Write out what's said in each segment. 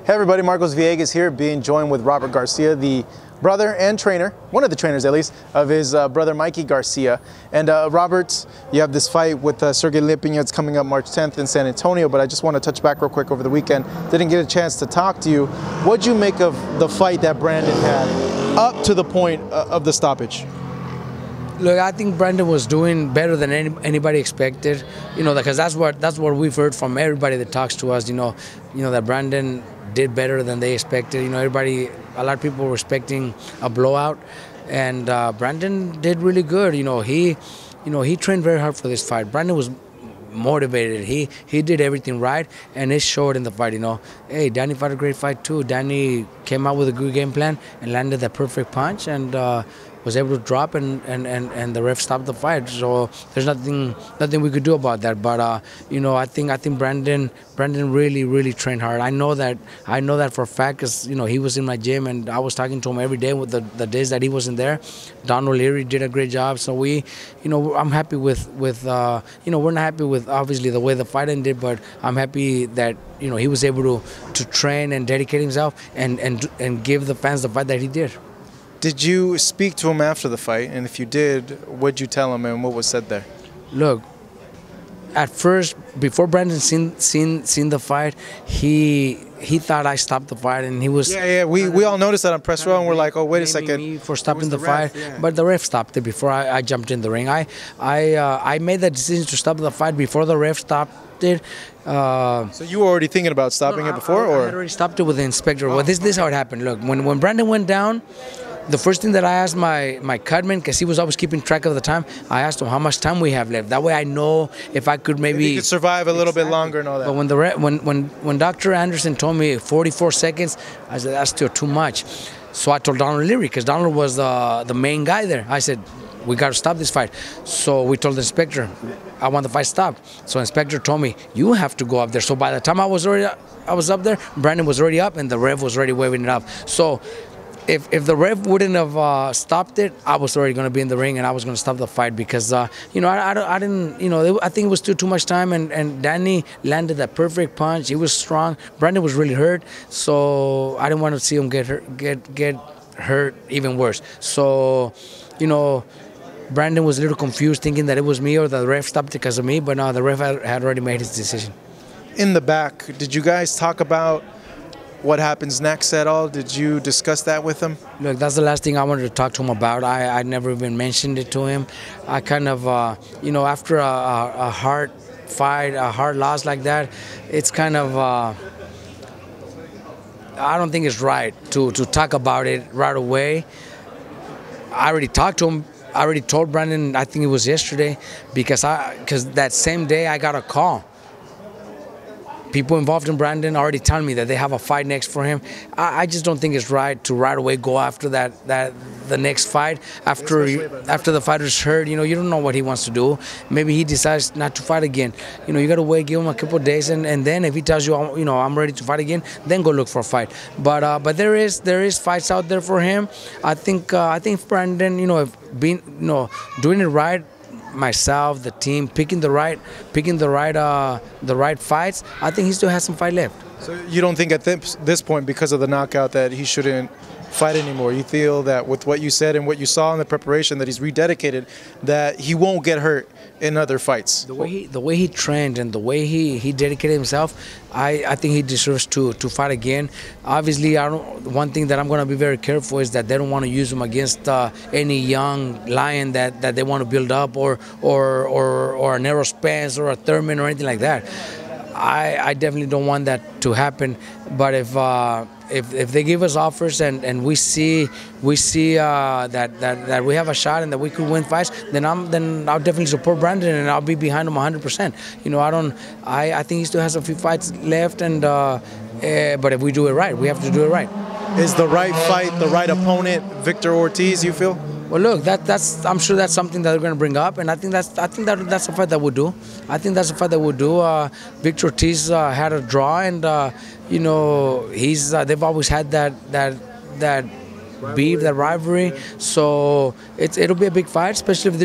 Hey everybody, Marcos Villegas here, being joined with Robert Garcia, the brother and trainer, one of the trainers at least, of his brother Mikey Garcia. And Robert, you have this fight with Sergey Lipinets coming up March 10th in San Antonio, but I just want to touch back real quick over the weekend. Didn't get a chance to talk to you. What'd you make of the fight that Brandon had up to the point of the stoppage? Look, I think Brandon was doing better than anybody expected. You know, because that's what we've heard from everybody that talks to us. You know that Brandon did better than they expected. You know, a lot of people were expecting a blowout, and Brandon did really good. He trained very hard for this fight. Brandon was motivated. He did everything right, and it showed in the fight. Hey, Danny fought a great fight too. Danny came out with a good game plan and landed that perfect punch, and was able to drop, and the ref stopped the fight. So there's nothing we could do about that. But I think Brandon really trained hard. I know that for a fact, because he was in my gym and I was talking to him every day with the days that he wasn't there. Don O'Leary did a great job. So I'm happy with we're not happy with obviously the way the fight ended, but I'm happy that he was able to train and dedicate himself and give the fans the fight that he did. Did you speak to him after the fight? And if you did, what'd you tell him and what was said there? Look, at first, before Brandon seen the fight, he thought I stopped the fight, and he was... Yeah, we all noticed that on press row, and we're like, oh, wait a second. Me for stopping the fight, but the ref stopped it before I jumped in the ring. I made that decision to stop the fight before the ref stopped it. So you were already thinking about stopping it before? I had already stopped it with the inspector. Well, this is how it happened. Look, when Brandon went down, the first thing that I asked my cutman, because he was always keeping track of the time, I asked him how much time we have left. That way I know if I could maybe... If you could survive a little bit longer and all that. But when Dr. Anderson told me 44 seconds, I said, that's still too much. So I told Donald Leary, because Donald was the main guy there. I said, we got to stop this fight. So we told the inspector, I want the fight stopped. So the inspector told me, you have to go up there. So by the time I was up there, Brandon was already up and the ref was already waving it up. So if the ref wouldn't have stopped it, I was already going to be in the ring and I was going to stop the fight, because I didn't, I think it was still too much time, and Danny landed that perfect punch. He was strong. Brandon was really hurt, so I didn't want to see him get hurt even worse. So Brandon was a little confused, thinking that it was me or the ref stopped it because of me, but no, the ref had already made his decision. In the back, did you guys talk about what happens next at all? Did you discuss that with him? Look, that's the last thing I wanted to talk to him about. I never even mentioned it to him. I kind of, after a hard fight, a hard loss like that, it's kind of, I don't think it's right to talk about it right away. I already talked to him. I already told Brandon, I think it was yesterday, because that same day I got a call. People involved in Brandon already telling me that they have a fight next for him. I just don't think it's right to right away go after the next fight after the fighter's hurt. You don't know what he wants to do. Maybe he decides not to fight again. You got to wait, give him a couple of days, and then if he tells you, I'm ready to fight again, then go look for a fight. But there is fights out there for him. I think Brandon, doing it right, myself, the team, picking the right fights, I think he still has some fight left. So you don't think at this point, because of the knockout, that he shouldn't fight anymore? You feel that with what you said and what you saw in the preparation, that he's rededicated, that he won't get hurt in other fights? The way he trained and the way he dedicated himself, I think he deserves to fight again. Obviously, one thing that I'm going to be very careful is that they don't want to use him against any young lion that they want to build up, or an Errol Spence or a Thurman or anything like that. I definitely don't want that to happen. But if they give us offers and we see that we have a shot and that we could win fights, then I'll definitely support Brandon and I'll be behind him 100%. I think he still has a few fights left, and but if we do it right, we have to do it right. Is the right fight, the right opponent, Victor Ortiz, you feel? Well, look, I'm sure that's something that they're going to bring up, and I think that's a fight that we'll do. I think that's a fight that we'll do. Victor Ortiz had a draw, and they've always had that beef, that rivalry. So it'll be a big fight, especially if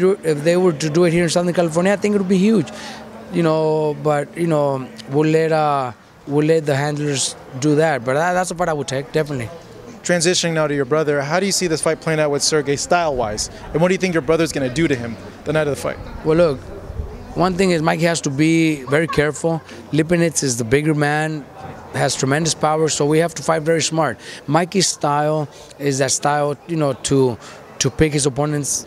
they were to do it here in Southern California. I think it'll be huge. But we'll let we'll let the handlers do that. But that's a fight I would take, definitely. Transitioning now to your brother, how do you see this fight playing out with Sergey style-wise? And what do you think your brother's going to do to him the night of the fight? Well, look, one thing is Mikey has to be very careful. Lipinets is the bigger man, has tremendous power, so we have to fight very smart. Mikey's style is that style, to pick his opponents,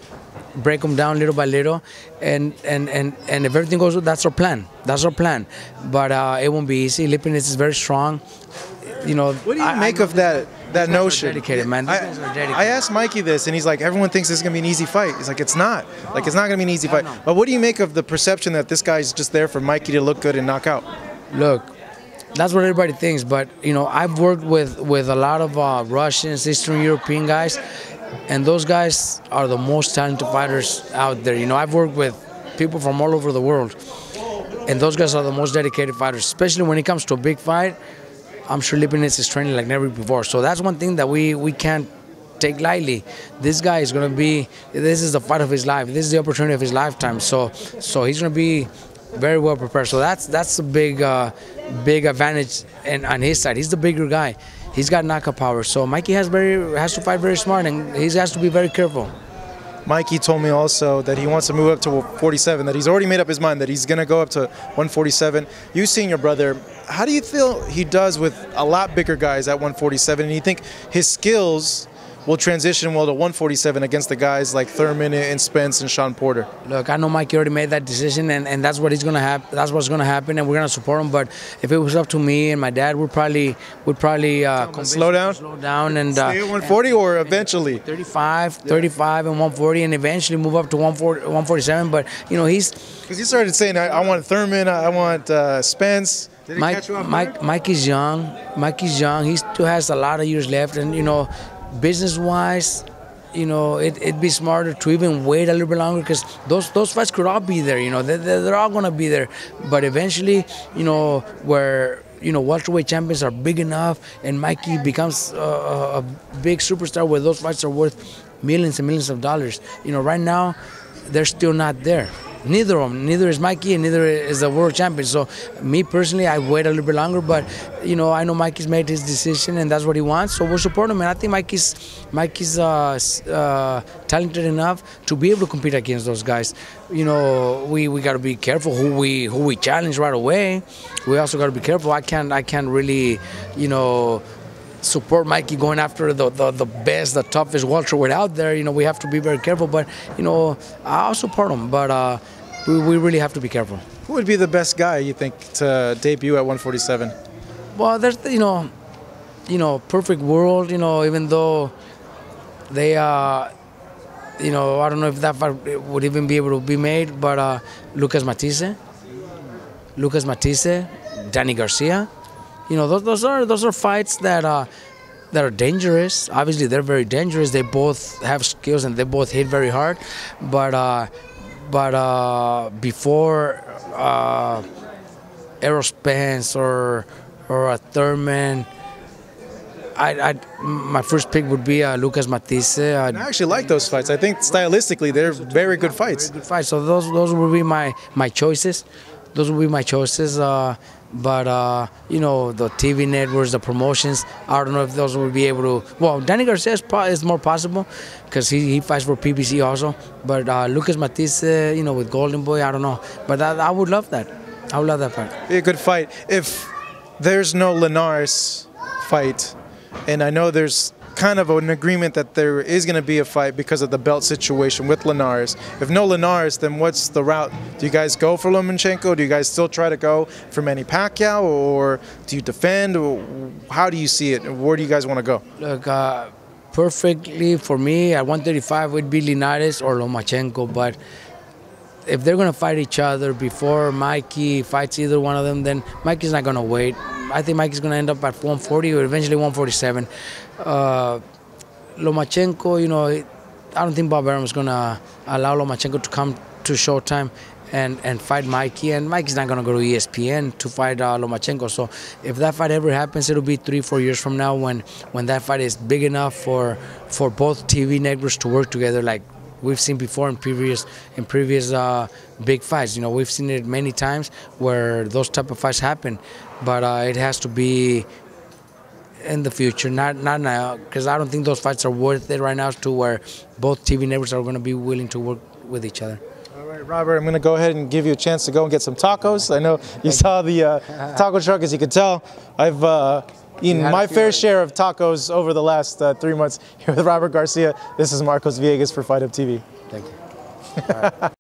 break them down little by little, and if everything goes well, that's our plan. That's our plan. But it won't be easy. Lipinets is very strong. What do you make of that notion? Dedicated, man. These guys are dedicated. I asked Mikey this, and he's like, everyone thinks this is going to be an easy fight. He's like, it's not. Like, it's not going to be an easy fight. But what do you make of the perception that this guy's just there for Mikey to look good and knock out? Look, that's what everybody thinks. But, I've worked with a lot of Russians, Eastern European guys, and those guys are the most talented fighters out there. I've worked with people from all over the world, and those guys are the most dedicated fighters, especially when it comes to a big fight. I'm sure Lipinets is training like never before. So that's one thing that we can't take lightly. This guy is going to be, this is the fight of his life. This is the opportunity of his lifetime. So he's going to be very well prepared. So that's a big advantage on his side. He's the bigger guy. He's got knockout power. So Mikey has to fight very smart, and he has to be very careful. Mikey told me also that he wants to move up to 47, that he's already made up his mind that he's going to go up to 147. You've seen your brother. How do you feel he does with a lot bigger guys at 147? And you think his skills will transition well to 147 against the guys like Thurman and Spence and Sean Porter? Look, I know Mikey already made that decision, and that's what he's gonna happen. That's what's gonna happen, and we're gonna support him. But if it was up to me and my dad, we'd probably slow down, and stay at 140 or eventually 35 and 140, and eventually move up to 147. But he's because he started saying, I want Thurman, I want Spence. Mikey's young. Mikey's young. He still has a lot of years left, and business-wise, it'd be smarter to even wait a little bit longer, because those fights could all be there. They're all gonna be there. But eventually, where welterweight champions are big enough, and Mikey becomes a big superstar, where those fights are worth millions and millions of dollars. Right now, they're still not there. Neither of them. Neither is Mikey, and neither is the world champion. So, me personally, I wait a little bit longer. But I know Mikey's made his decision, and that's what he wants. So we'll support him. And I think Mikey's talented enough to be able to compete against those guys. We got to be careful who we challenge right away. We also got to be careful. I can't really support Mikey going after the best, the toughest welterweight out there. We have to be very careful. But I'll support him. But we really have to be careful. Who would be the best guy, you think, to debut at 147? Well, there's perfect world. Even though they I don't know if that fight would even be able to be made. But Matthysse, Danny Garcia. Those are fights that are dangerous. Obviously, they're very dangerous. They both have skills, and they both hit very hard. But before Errol Spence or a Thurman, my first pick would be Matthysse. I actually like those fights. I think stylistically they're very good fights. Very good fights. So those would be my choices. Those would be my choices. But the TV networks, the promotions, I don't know if those will be able to. Well, Danny Garcia is more possible, because he fights for PBC also. But Matthysse, with Golden Boy, I don't know. But I would love that. I would love that fight. Be a good fight. If there's no Linares fight, and I know there's kind of an agreement that there is going to be a fight because of the belt situation with Linares. If no Linares, then what's the route? Do you guys go for Lomachenko? Do you guys still try to go for Manny Pacquiao, or do you defend? How do you see it? Where do you guys want to go? Look, perfectly for me at 135 would be Linares or Lomachenko, but if they're going to fight each other before Mikey fights either one of them, then Mikey's not going to wait. I think Mikey's going to end up at 140 or eventually 147. Lomachenko, I don't think Bob Arum is going to allow Lomachenko to come to Showtime and fight Mikey. And Mikey's not going to go to ESPN to fight Lomachenko. So if that fight ever happens, it'll be 3-4 years from now when that fight is big enough for both TV networks to work together, like we've seen before in previous big fights. You know, we've seen it many times where those type of fights happen, but it has to be in the future, not now, because I don't think those fights are worth it right now to where both TV networks are going to be willing to work with each other. All right, Robert, I'm going to go ahead and give you a chance to go and get some tacos. I know you saw the taco truck, as you can tell. I've eaten my fair share of tacos over the last 3 months here with Robert Garcia. This is Marcos Villegas for Fight Up TV. Thank you. All right.